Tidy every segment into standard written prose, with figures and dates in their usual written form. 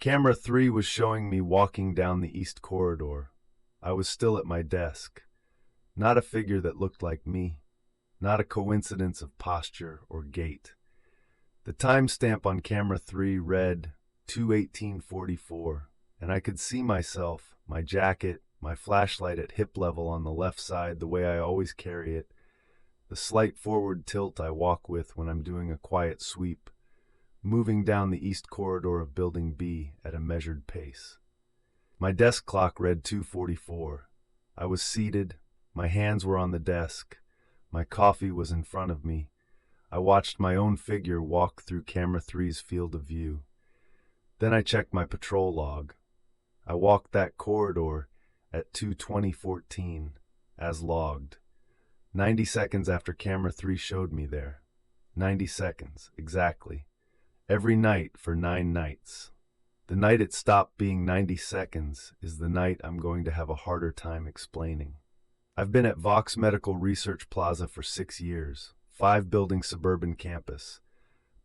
Camera 3 was showing me walking down the east corridor. I was still at my desk. Not a figure that looked like me. Not a coincidence of posture or gait. The timestamp on camera 3 read 2:18:44, and I could see myself, my jacket, my flashlight at hip level on the left side the way I always carry it, the slight forward tilt I walk with when I'm doing a quiet sweep, moving down the east corridor of Building B at a measured pace. My desk clock read 2:44. I was seated, my hands were on the desk, my coffee was in front of me. I watched my own figure walk through camera 3's field of view. Then I checked my patrol log. I walked that corridor at 2:20:14, as logged. 90 seconds after camera 3 showed me there. 90 seconds, exactly. Every night for 9 nights. The night it stopped being 90 seconds is the night I'm going to have a harder time explaining. I've been at Vaux Medical Research Plaza for 6 years, 5-building suburban campus,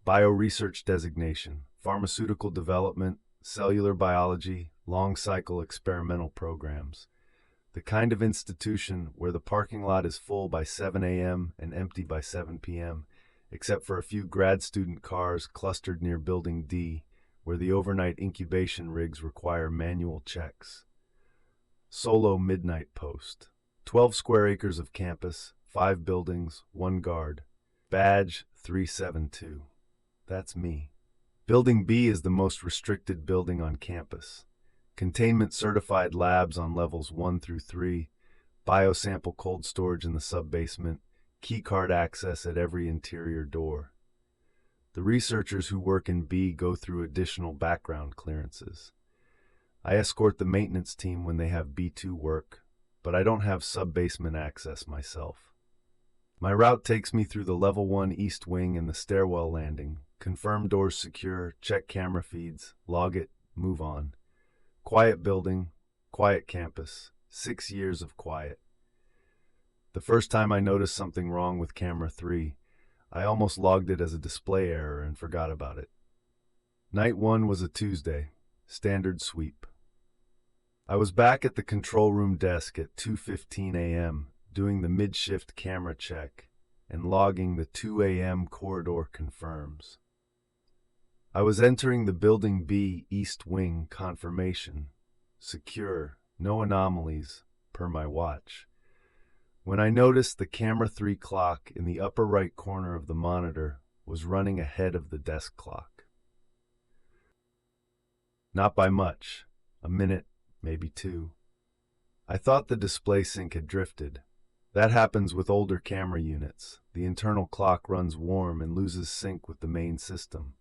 bioresearch designation, pharmaceutical development, cellular biology, long-cycle experimental programs. The kind of institution where the parking lot is full by 7 a.m. and empty by 7 p.m., except for a few grad student cars clustered near Building D, where the overnight incubation rigs require manual checks. Solo midnight post. 12 square acres of campus, 5 buildings, 1 guard. Badge 372. That's me. Building B is the most restricted building on campus. Containment certified labs on levels 1 through 3, biosample cold storage in the sub-basement, keycard access at every interior door. The researchers who work in B go through additional background clearances. I escort the maintenance team when they have B2 work, but I don't have sub-basement access myself. My route takes me through the level 1 east wing and the stairwell landing. Confirm doors secure, check camera feeds, log it, move on. Quiet building, quiet campus, 6 years of quiet. The first time I noticed something wrong with camera 3, I almost logged it as a display error and forgot about it. Night 1 was a Tuesday, standard sweep. I was back at the control room desk at 2:15 a.m., doing the mid-shift camera check and logging the 2 a.m. corridor confirms. I was entering the Building B East Wing confirmation, secure, no anomalies, per my watch, when I noticed the camera 3 clock in the upper right corner of the monitor was running ahead of the desk clock. Not by much, a minute, maybe 2. I thought the display sync had drifted. That happens with older camera units. The internal clock runs warm and loses sync with the main system.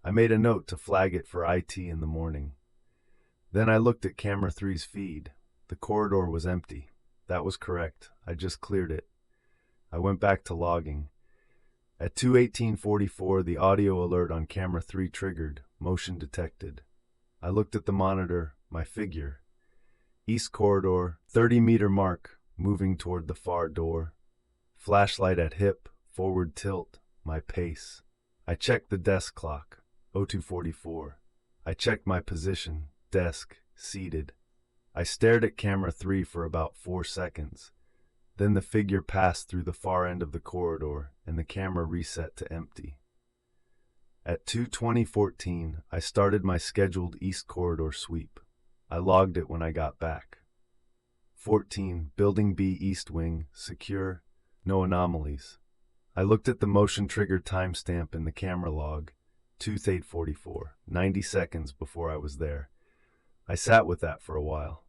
I made a note to flag it for IT in the morning. Then I looked at camera 3's feed. The corridor was empty. That was correct. I just cleared it. I went back to logging. At 2:18:44, the audio alert on camera 3 triggered, motion detected. I looked at the monitor, my figure. East corridor, 30-meter mark, moving toward the far door. Flashlight at hip, forward tilt, my pace. I checked the desk clock, 02:44. I checked my position, desk, seated. I stared at camera 3 for about 4 seconds. Then the figure passed through the far end of the corridor and the camera reset to empty. At 2:20:14, I started my scheduled East Corridor sweep. I logged it when I got back. 14, Building B East Wing, secure, no anomalies. I looked at the motion-triggered timestamp in the camera log, 2:08:44, 90 seconds before I was there. I sat with that for a while.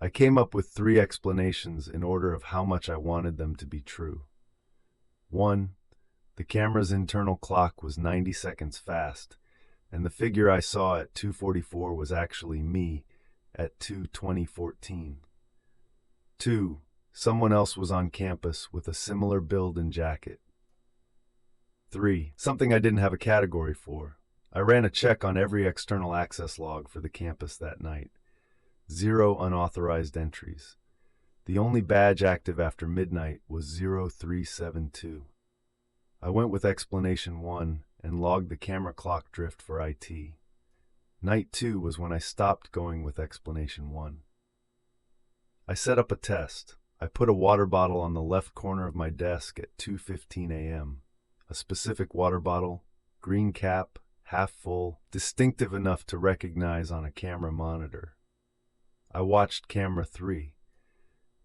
I came up with 3 explanations in order of how much I wanted them to be true. 1. The camera's internal clock was 90 seconds fast, and the figure I saw at 2:44 was actually me at 2:20:14. 2. Someone else was on campus with a similar build and jacket. 3. Something I didn't have a category for. I ran a check on every external access log for the campus that night. 0 unauthorized entries. The only badge active after midnight was 0372. I went with explanation 1 and logged the camera clock drift for IT. Night 2 was when I stopped going with explanation 1. I set up a test. I put a water bottle on the left corner of my desk at 2:15 a.m. A specific water bottle, green cap, half full, distinctive enough to recognize on a camera monitor. I watched camera 3.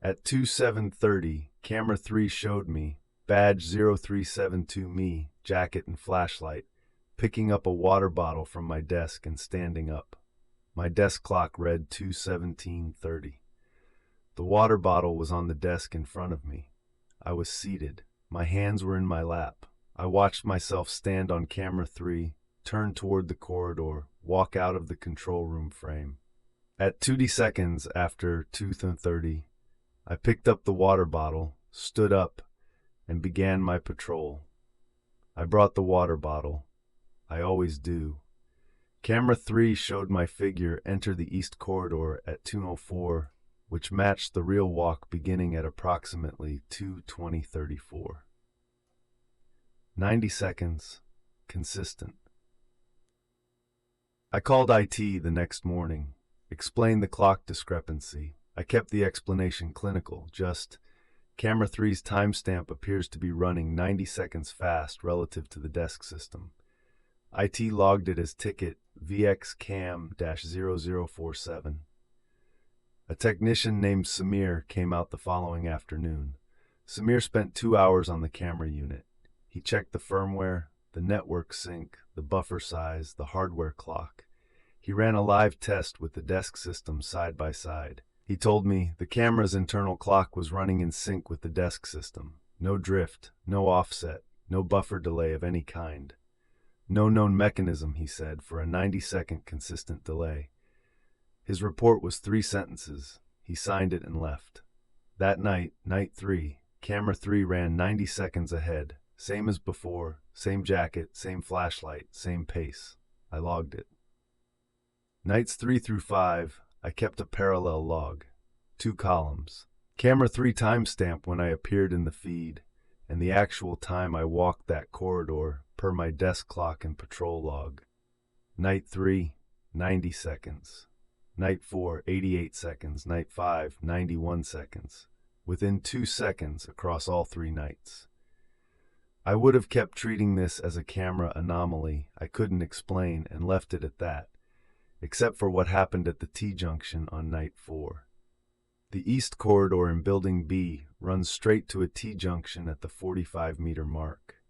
At 7:30, camera 3 showed me, badge 0372 me, jacket and flashlight, picking up a water bottle from my desk and standing up. My desk clock read 2:17:30. The water bottle was on the desk in front of me. I was seated. My hands were in my lap. I watched myself stand on camera 3, turn toward the corridor, walk out of the control room frame. At 20 seconds after 2:30, I picked up the water bottle, stood up, and began my patrol. I brought the water bottle. I always do. Camera 3 showed my figure enter the east corridor at 2:04, which matched the real walk beginning at approximately 2:20:34. 90 seconds, consistent. I called IT the next morning, explained the clock discrepancy. I kept the explanation clinical, just camera 3's timestamp appears to be running 90 seconds fast relative to the desk system. IT logged it as ticket VXCAM-0047. A technician named Samir came out the following afternoon. Samir spent 2 hours on the camera unit. He checked the firmware, the network sync, the buffer size, the hardware clock. He ran a live test with the desk system side by side. He told me the camera's internal clock was running in sync with the desk system. No drift, no offset, no buffer delay of any kind. No known mechanism, he said, for a 90-second consistent delay. His report was 3 sentences. He signed it and left. That night, night 3, camera 3 ran 90 seconds ahead. Same as before, same jacket, same flashlight, same pace. I logged it. Nights 3 through 5, I kept a parallel log. 2 columns. Camera 3 timestamp when I appeared in the feed, and the actual time I walked that corridor per my desk clock and patrol log. Night 3, 90 seconds. Night 4, 88 seconds. Night 5, 91 seconds. Within 2 seconds across all 3 nights. I would have kept treating this as a camera anomaly I couldn't explain and left it at that, except for what happened at the T-junction on night 4. The east corridor in Building B runs straight to a T-junction at the 45-meter mark.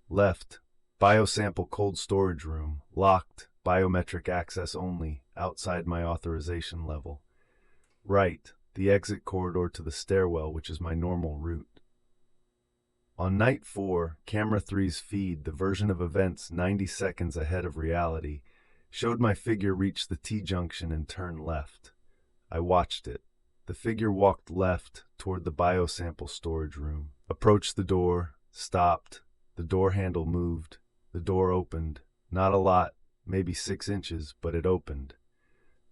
Left, biosample cold storage room, locked, biometric access only, outside my authorization level. Right, the exit corridor to the stairwell, which is my normal route. On night 4, camera 3's feed, the version of events 90 seconds ahead of reality, showed my figure reach the T-junction and turn left. I watched it. The figure walked left toward the biosample storage room, approached the door, stopped, the door handle moved, the door opened. Not a lot, maybe 6 inches, but it opened.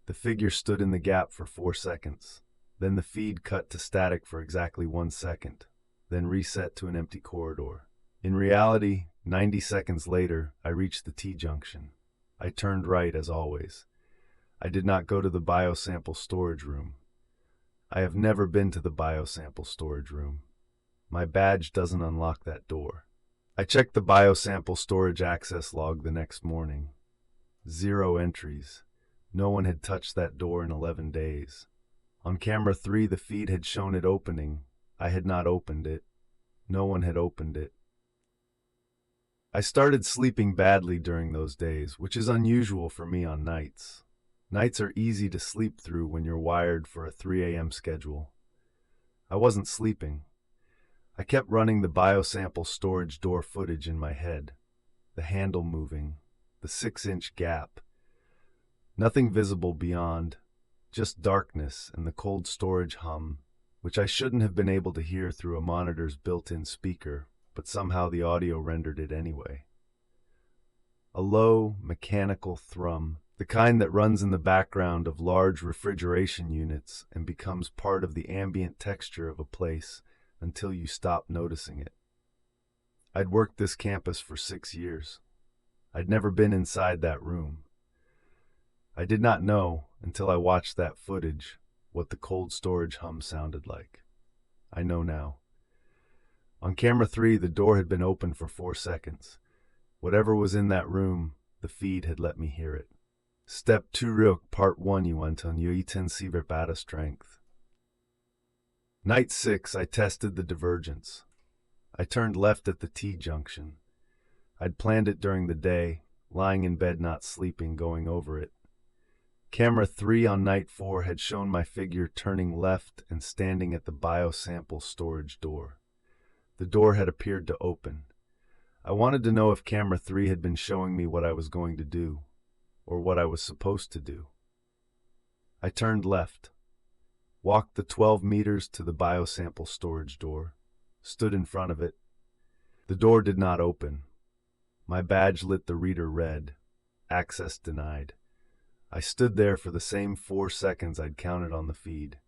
The figure stood in the gap for 4 seconds. Then the feed cut to static for exactly 1 second, then reset to an empty corridor. In reality, 90 seconds later, I reached the T-junction. I turned right as always. I did not go to the biosample storage room. I have never been to the biosample storage room. My badge doesn't unlock that door. I checked the biosample storage access log the next morning. 0 entries. No one had touched that door in 11 days. On camera 3, the feed had shown it opening. I had not opened it. No one had opened it. I started sleeping badly during those days, which is unusual for me on nights. Nights are easy to sleep through when you're wired for a 3 a.m. schedule. I wasn't sleeping. I kept running the biosample storage door footage in my head. The handle moving, the 6-inch gap. Nothing visible beyond, just darkness and the cold storage hum, which I shouldn't have been able to hear through a monitor's built-in speaker, but somehow the audio rendered it anyway. A low, mechanical thrum, the kind that runs in the background of large refrigeration units and becomes part of the ambient texture of a place until you stop noticing it. I'd worked this campus for 6 years. I'd never been inside that room. I did not know, until I watched that footage, what the cold storage hum sounded like. I know now. On camera 3, the door had been open for 4 seconds. Whatever was in that room, the feed had let me hear it. Step 2 Ryuk Part 1 Yuanton Yuiten Siverbata Strength. Night 6, I tested the divergence. I turned left at the T-junction. I'd planned it during the day, lying in bed not sleeping, going over it. Camera 3 on night 4 had shown my figure turning left and standing at the biosample storage door. The door had appeared to open. I wanted to know if camera 3 had been showing me what I was going to do, or what I was supposed to do. I turned left, walked the 12 meters to the biosample storage door, stood in front of it. The door did not open. My badge lit the reader red, access denied. I stood there for the same 4 seconds I'd counted on the feed.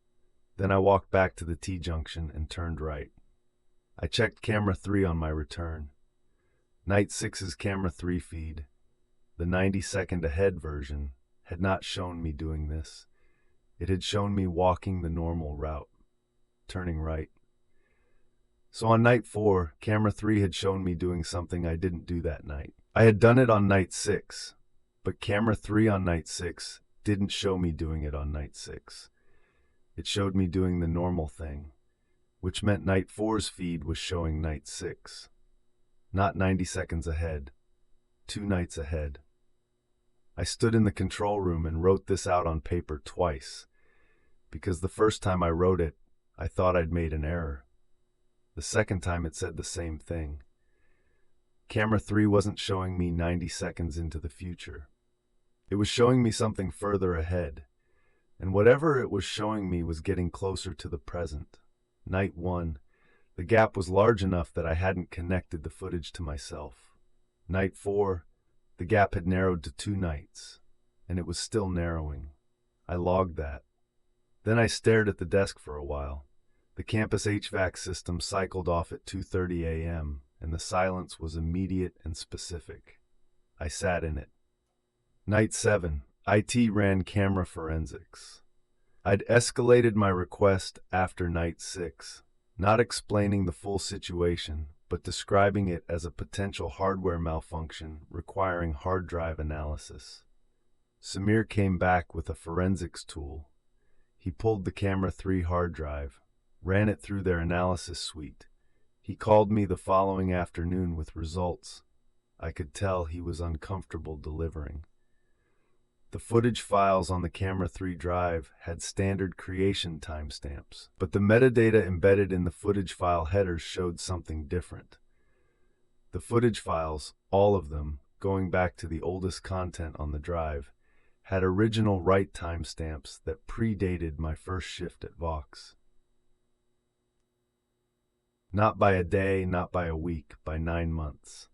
Then I walked back to the T-junction and turned right. I checked camera 3 on my return. Night 6's camera 3 feed, the 90-second ahead version, had not shown me doing this. It had shown me walking the normal route, turning right. So on night 4, camera 3 had shown me doing something I didn't do that night. I had done it on night 6, but camera 3 on night 6 didn't show me doing it on night 6. It showed me doing the normal thing, which meant night 4's feed was showing night 6. Not 90 seconds ahead, 2 nights ahead. I stood in the control room and wrote this out on paper twice, because the first time I wrote it, I thought I'd made an error. The second time it said the same thing. Camera 3 wasn't showing me 90 seconds into the future. It was showing me something further ahead, and whatever it was showing me was getting closer to the present. Night 1, the gap was large enough that I hadn't connected the footage to myself. Night 4, the gap had narrowed to 2 nights, and it was still narrowing. I logged that. Then I stared at the desk for a while. The campus HVAC system cycled off at 2:30 a.m., and the silence was immediate and specific. I sat in it. Night 7, IT ran camera forensics. I'd escalated my request after night 6, not explaining the full situation, but describing it as a potential hardware malfunction requiring hard drive analysis. Samir came back with a forensics tool. He pulled the camera 3 hard drive, ran it through their analysis suite. He called me the following afternoon with results. I could tell he was uncomfortable delivering. The footage files on the camera 3 drive had standard creation timestamps, but the metadata embedded in the footage file headers showed something different. The footage files, all of them, going back to the oldest content on the drive, had original write timestamps that predated my first shift at Vaux. Not by a day, not by a week, by 9 months.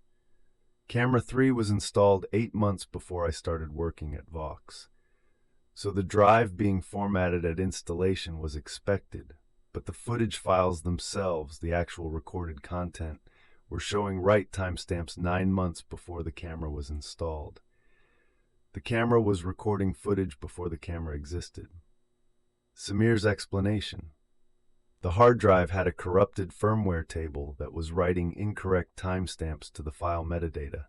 Camera 3 was installed 8 months before I started working at Vaux. So the drive being formatted at installation was expected, but the footage files themselves, the actual recorded content, were showing write timestamps 9 months before the camera was installed. The camera was recording footage before the camera existed. Samir's explanation. The hard drive had a corrupted firmware table that was writing incorrect timestamps to the file metadata.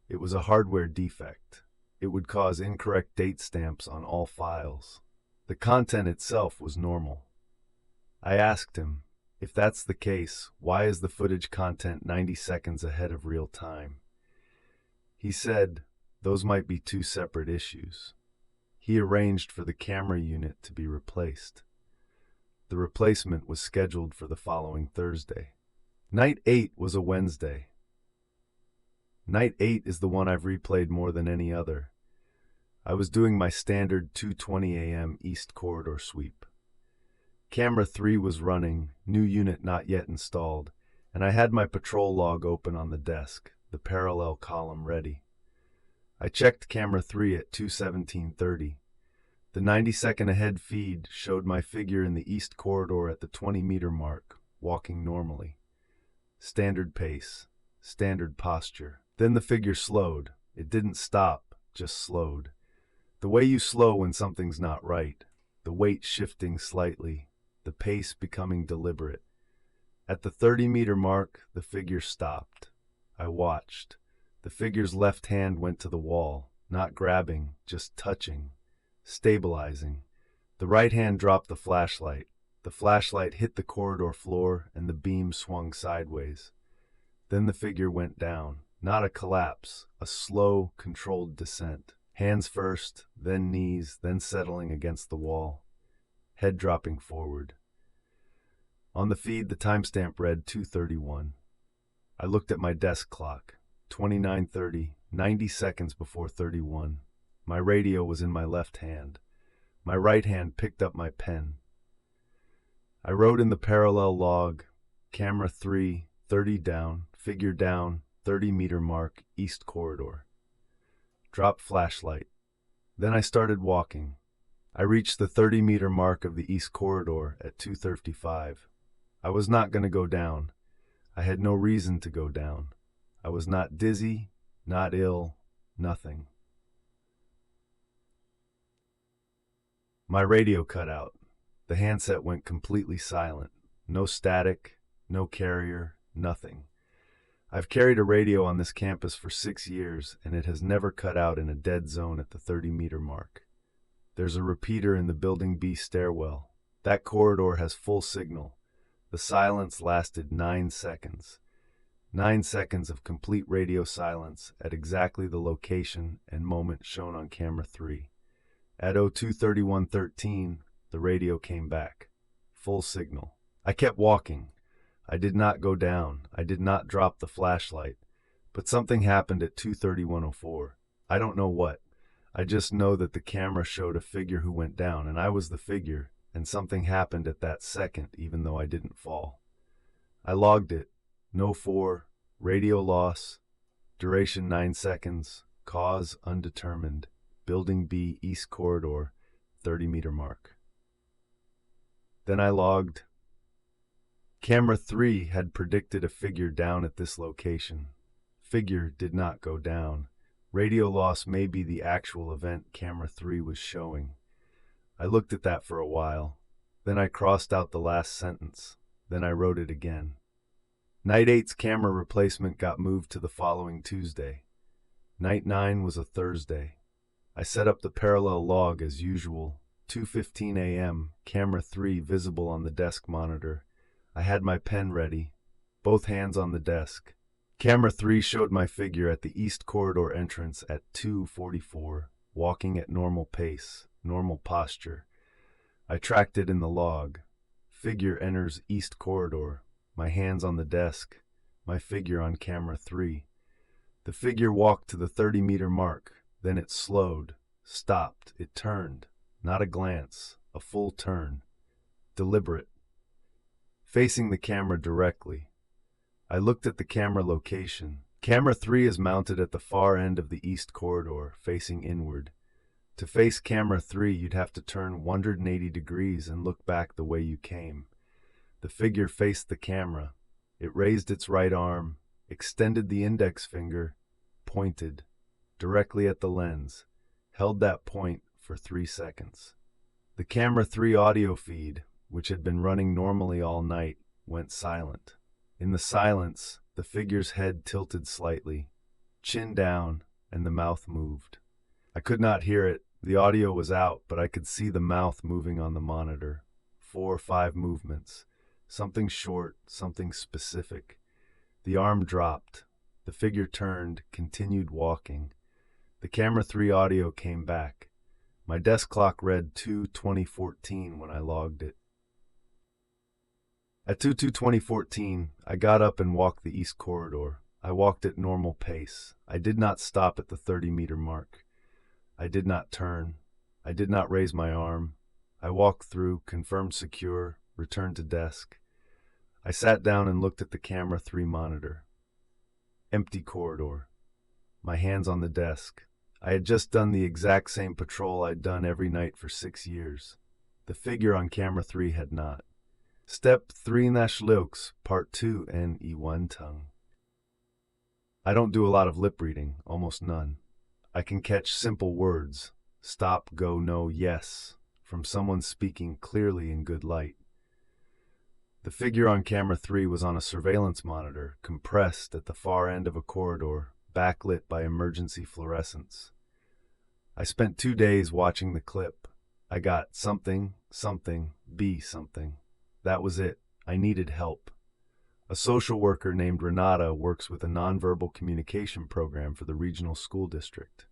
It was a hardware defect. It would cause incorrect date stamps on all files. The content itself was normal. I asked him, if that's the case, why is the footage content 90 seconds ahead of real time? He said, those might be 2 separate issues. He arranged for the camera unit to be replaced. The replacement was scheduled for the following Thursday. Night 8 was a Wednesday. Night 8 is the one I've replayed more than any other. I was doing my standard 2:20 a.m. East Corridor sweep. Camera 3 was running, new unit not yet installed, and I had my patrol log open on the desk, the parallel column ready. I checked camera 3 at 2:17:30. The 90-second ahead feed showed my figure in the East Corridor at the 20-meter mark, walking normally. Standard pace, standard posture. Then the figure slowed. It didn't stop, just slowed. The way you slow when something's not right, the weight shifting slightly, the pace becoming deliberate. At the 30-meter mark, the figure stopped. I watched. The figure's left hand went to the wall, not grabbing, just touching, stabilizing. The right hand dropped the flashlight. The flashlight hit the corridor floor, and the beam swung sideways. Then the figure went down. Not a collapse, a slow, controlled descent. Hands first, then knees, then settling against the wall. Head dropping forward. On the feed, the timestamp read 2:31. I looked at my desk clock. 29:30, 90 seconds before 31. My radio was in my left hand. My right hand picked up my pen. I wrote in the parallel log, camera 3, 30 down, figure down, 30-meter mark, east corridor. Drop flashlight. Then I started walking. I reached the 30-meter mark of the east corridor at 2:35. I was not going to go down. I had no reason to go down. I was not dizzy, not ill, nothing. My radio cut out. The handset went completely silent. No static, no carrier, nothing. I've carried a radio on this campus for 6 years, and it has never cut out in a dead zone at the 30-meter mark. There's a repeater in the Building B stairwell. That corridor has full signal. The silence lasted 9 seconds. 9 seconds of complete radio silence at exactly the location and moment shown on camera 3. At 02:31:13, the radio came back. Full signal. I kept walking. I did not go down. I did not drop the flashlight. But something happened at 2:31:04. I don't know what. I just know that the camera showed a figure who went down, and I was the figure, and something happened at that second, even though I didn't fall. I logged it. No 4, radio loss, duration 9 seconds, cause undetermined, Building B, East Corridor, 30-meter mark. Then I logged. Camera 3 had predicted a figure down at this location. Figure did not go down. Radio loss may be the actual event camera 3 was showing. I looked at that for a while. Then I crossed out the last sentence. Then I wrote it again. Night 8's camera replacement got moved to the following Tuesday. Night 9 was a Thursday. I set up the parallel log as usual. 2:15 a.m., camera 3 visible on the desk monitor. I had my pen ready, both hands on the desk. Camera 3 showed my figure at the East Corridor entrance at 2:44, walking at normal pace, normal posture. I tracked it in the log. Figure enters East Corridor. My hands on the desk, my figure on camera 3. The figure walked to the 30-meter mark. Then it slowed, stopped, it turned. Not a glance, a full turn. Deliberate. Facing the camera directly. I looked at the camera location. Camera 3 is mounted at the far end of the East Corridor, facing inward. To face camera 3, you'd have to turn 180 degrees and look back the way you came. The figure faced the camera. It raised its right arm, extended the index finger, pointed directly at the lens, held that point for 3 seconds. The camera 3 audio feed, which had been running normally all night, went silent. In the silence, the figure's head tilted slightly, chin down, and the mouth moved. I could not hear it. The audio was out, but I could see the mouth moving on the monitor. 4 or 5 movements. Something short, something specific. The arm dropped. The figure turned, continued walking. The camera 3 audio came back. My desk clock read 2:20:14 when I logged it. At 2:20:14, I got up and walked the East Corridor. I walked at normal pace. I did not stop at the 30-meter mark. I did not turn. I did not raise my arm. I walked through, confirmed secure, returned to desk. I sat down and looked at the camera 3 monitor. Empty corridor. My hands on the desk. I had just done the exact same patrol I'd done every night for 6 years. The figure on camera 3 had not. Step 3 Nashlooks, Part 2 and E1 tongue. I don't do a lot of lip reading, almost none. I can catch simple words. Stop, go, no, yes, from someone speaking clearly in good light. The figure on camera 3 was on a surveillance monitor, compressed at the far end of a corridor, backlit by emergency fluorescence. I spent 2 days watching the clip. I got something, be something. That was it. I needed help. A social worker named Renata works with a nonverbal communication program for the regional school district.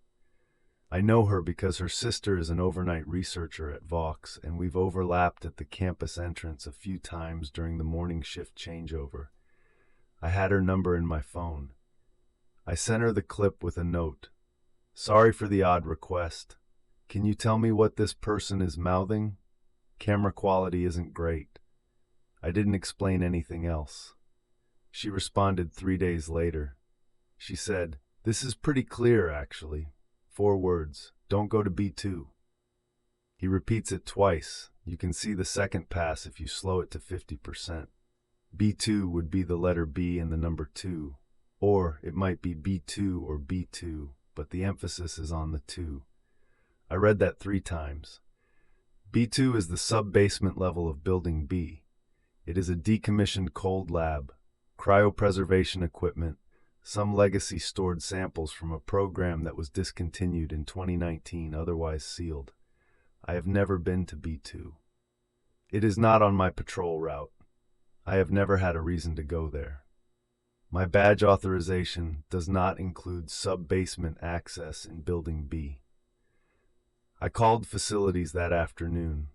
I know her because her sister is an overnight researcher at Vaux, and we've overlapped at the campus entrance a few times during the morning shift changeover. I had her number in my phone. I sent her the clip with a note. Sorry for the odd request. Can you tell me what this person is mouthing? Camera quality isn't great. I didn't explain anything else. She responded 3 days later. She said, "This is pretty clear, actually. 4 words. Don't go to B2. He repeats it twice. You can see the second pass if you slow it to 50%. B2 would be the letter B and the number 2. Or it might be B2 or B2, but the emphasis is on the 2. I read that 3 times. B2 is the sub-basement level of Building B. It is a decommissioned cold lab, cryopreservation equipment, some legacy stored samples from a program that was discontinued in 2019, otherwise sealed. I have never been to B2. It is not on my patrol route. I have never had a reason to go there. My badge authorization does not include sub-basement access in Building B. I called facilities that afternoon.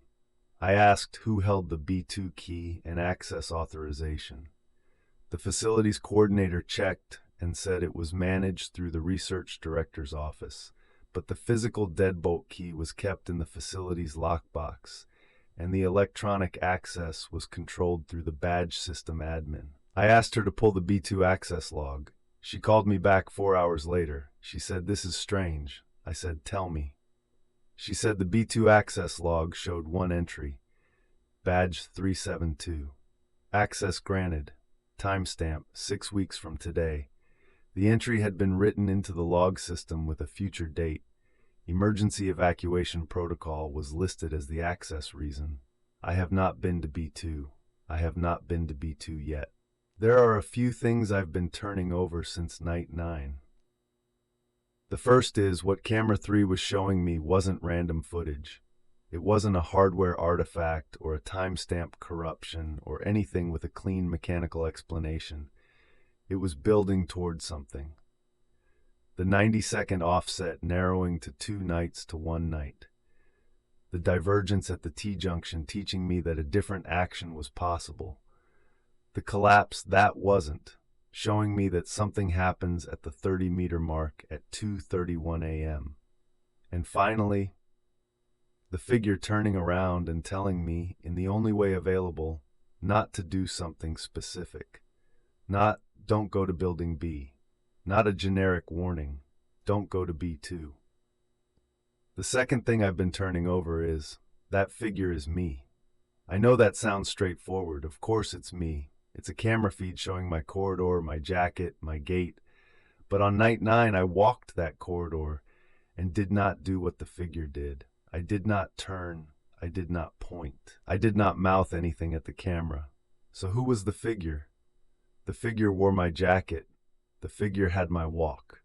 I asked who held the B2 key and access authorization. The facilities coordinator checked and said it was managed through the research director's office, but the physical deadbolt key was kept in the facility's lockbox, and the electronic access was controlled through the badge system admin. I asked her to pull the B2 access log. She called me back 4 hours later. She said, "This is strange." I said, "Tell me." She said the B2 access log showed one entry, badge 372. Access granted. Timestamp 6 weeks from today. The entry had been written into the log system with a future date. Emergency evacuation protocol was listed as the access reason. I have not been to B2. I have not been to B2 yet. There are a few things I've been turning over since night 9. The first is what camera 3 was showing me wasn't random footage. It wasn't a hardware artifact or a timestamp corruption or anything with a clean mechanical explanation. It was building towards something. The 90-second offset narrowing to 2 nights to 1 night. The divergence at the T-junction teaching me that a different action was possible. The collapse that wasn't, showing me that something happens at the 30-meter mark at 2:31 a.m. And finally, the figure turning around and telling me, in the only way available, not to do something specific. Not, "Don't go to Building B." Not a generic warning, "Don't go to B2." The second thing I've been turning over is, that figure is me. I know that sounds straightforward. Of course it's me. It's a camera feed showing my corridor, my jacket, my gait. But on night 9, I walked that corridor and did not do what the figure did. I did not turn. I did not point. I did not mouth anything at the camera. So who was the figure? The figure wore my jacket. The figure had my walk.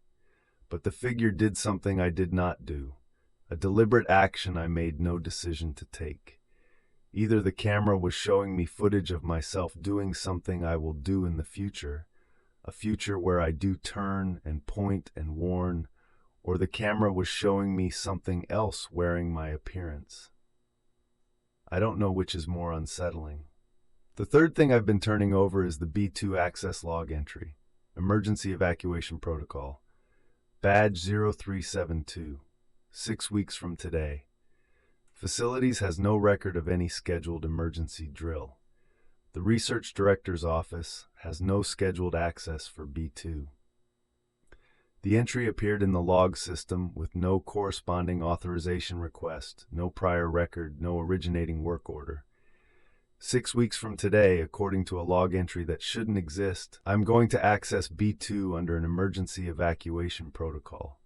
But the figure did something I did not do. A deliberate action I made no decision to take. Either the camera was showing me footage of myself doing something I will do in the future, a future where I do turn and point and warn, or the camera was showing me something else wearing my appearance. I don't know which is more unsettling. The third thing I've been turning over is the B2 access log entry, emergency evacuation protocol, badge 0372, 6 weeks from today. Facilities has no record of any scheduled emergency drill. The research director's office has no scheduled access for B2. The entry appeared in the log system with no corresponding authorization request, no prior record, no originating work order. 6 weeks from today, according to a log entry that shouldn't exist, I'm going to access B2 under an emergency evacuation protocol.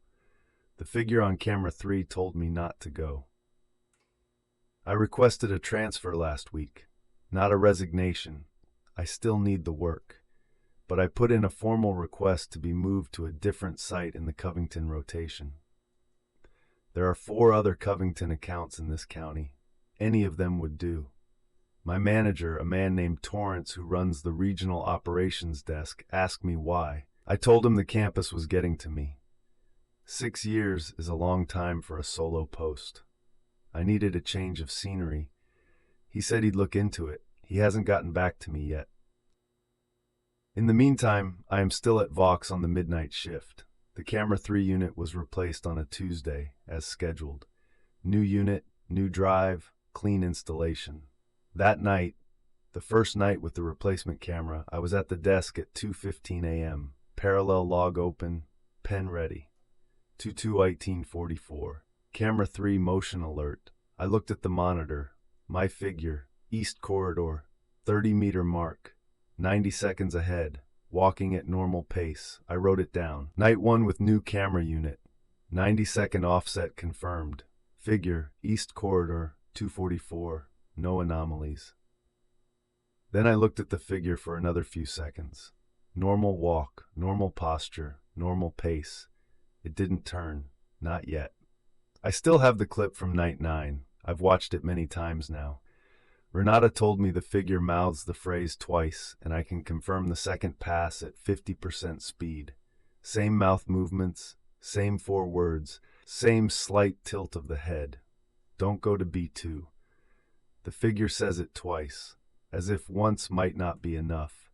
The figure on camera 3 told me not to go. I requested a transfer last week, not a resignation. I still need the work, but I put in a formal request to be moved to a different site in the Covington rotation. There are 4 other Covington accounts in this county. Any of them would do. My manager, a man named Torrance who runs the regional operations desk, asked me why. I told him the campus was getting to me. 6 years is a long time for a solo post. I needed a change of scenery. He said he'd look into it. He hasn't gotten back to me yet. In the meantime, I am still at Vaux on the midnight shift. The camera 3 unit was replaced on a Tuesday, as scheduled. New unit, new drive, clean installation. That night, the first night with the replacement camera, I was at the desk at 2:15 a.m. Parallel log open, pen ready. 22:18:44. Camera 3 motion alert. I looked at the monitor. My figure, east corridor, 30-meter mark, 90 seconds ahead, walking at normal pace. I wrote it down. Night 1 with new camera unit. 90-second offset confirmed. Figure, east corridor, 2:44. No anomalies. Then I looked at the figure for another few seconds. Normal walk, normal posture, normal pace. It didn't turn. Not yet. I still have the clip from night 9. I've watched it many times now. Renata told me the figure mouths the phrase twice, and I can confirm the second pass at 50% speed. Same mouth movements, same 4 words, same slight tilt of the head. Don't go to B2. The figure says it twice, as if once might not be enough,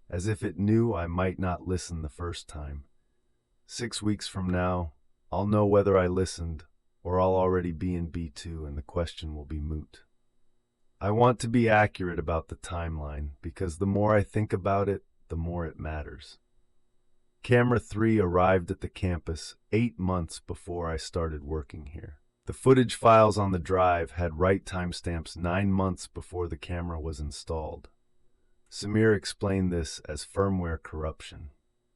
as if it knew I might not listen the first time. 6 weeks from now, I'll know whether I listened, or I'll already be in B2 and the question will be moot. I want to be accurate about the timeline, because the more I think about it, the more it matters. Camera 3 arrived at the campus 8 months before I started working here. The footage files on the drive had write timestamps 9 months before the camera was installed. Samir explained this as firmware corruption.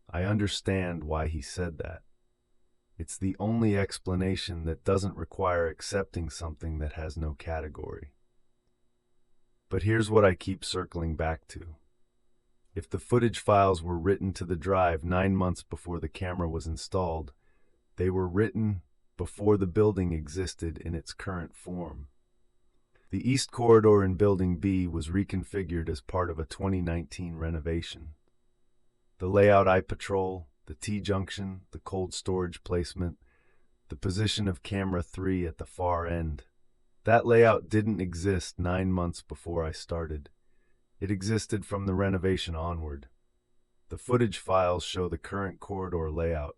I understand why he said that. It's the only explanation that doesn't require accepting something that has no category. But here's what I keep circling back to. If the footage files were written to the drive 9 months before the camera was installed, they were written before the building existed in its current form. The East Corridor in Building B was reconfigured as part of a 2019 renovation. The layout I patrol, the T-junction, the cold storage placement, the position of camera 3 at the far end. That layout didn't exist 9 months before I started. It existed from the renovation onward. The footage files show the current corridor layout.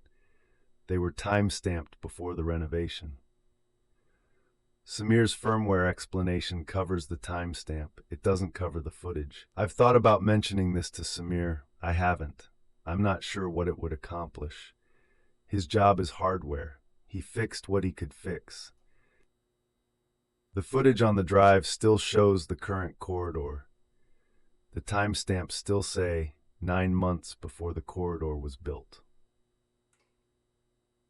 They were time-stamped before the renovation. Samir's firmware explanation covers the timestamp. It doesn't cover the footage. I've thought about mentioning this to Samir. I haven't. I'm not sure what it would accomplish. His job is hardware. He fixed what he could fix. The footage on the drive still shows the current corridor. The timestamps still say 9 months before the corridor was built.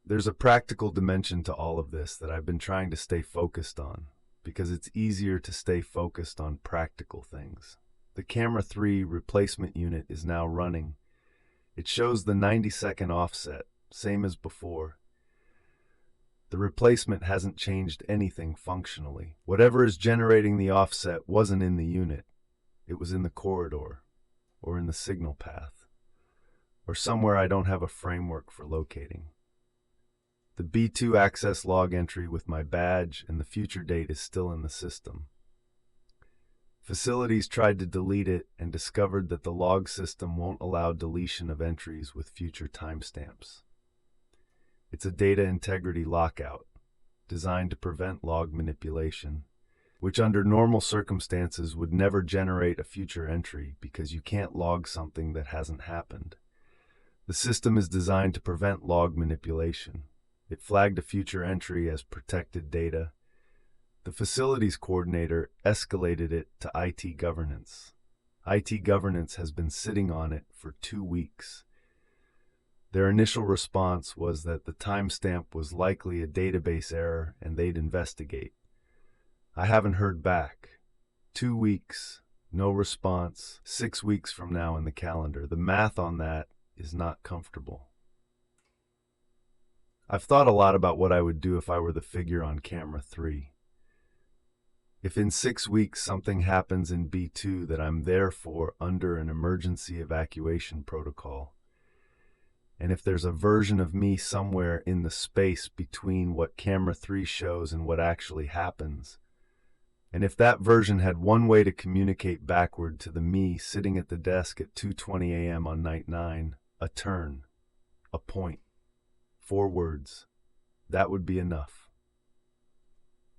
There's a practical dimension to all of this that I've been trying to stay focused on, because it's easier to stay focused on practical things. The camera 3 replacement unit is now running. It shows the 90-second offset, same as before. The replacement hasn't changed anything functionally. Whatever is generating the offset wasn't in the unit. It was in the corridor, or in the signal path, or somewhere I don't have a framework for locating. The B2 access log entry with my badge and the future date is still in the system. Facilities tried to delete it and discovered that the log system won't allow deletion of entries with future timestamps. It's a data integrity lockout, designed to prevent log manipulation, which under normal circumstances would never generate a future entry because you can't log something that hasn't happened. The system is designed to prevent log manipulation. It flagged a future entry as protected data. The facilities coordinator escalated it to IT governance. IT governance has been sitting on it for 2 weeks. Their initial response was that the timestamp was likely a database error and they'd investigate. I haven't heard back. 2 weeks, no response, 6 weeks from now in the calendar. The math on that is not comfortable. I've thought a lot about what I would do if I were the figure on camera 3. If in 6 weeks something happens in B2 that I'm therefore under an emergency evacuation protocol, and if there's a version of me somewhere in the space between what camera 3 shows and what actually happens, and if that version had one way to communicate backward to the me sitting at the desk at 2:20 a.m. on night 9, a turn, a point, 4 words, that would be enough.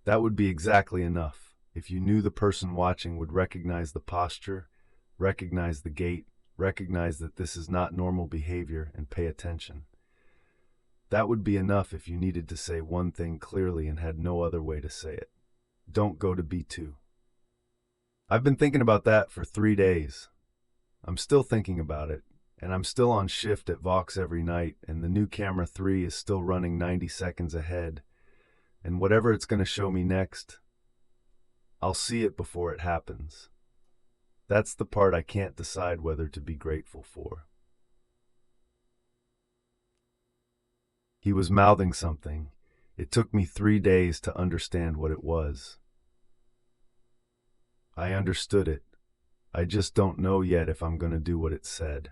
That would be exactly enough if you knew the person watching would recognize the posture, recognize the gait, recognize that this is not normal behavior, and pay attention. That would be enough if you needed to say one thing clearly and had no other way to say it. Don't go to B2. I've been thinking about that for 3 days. I'm still thinking about it, and I'm still on shift at Vaux every night, and the new camera 3 is still running 90 seconds ahead, and whatever it's going to show me next, I'll see it before it happens. That's the part I can't decide whether to be grateful for. He was mouthing something. It took me 3 days to understand what it was. I understood it. I just don't know yet if I'm going to do what it said.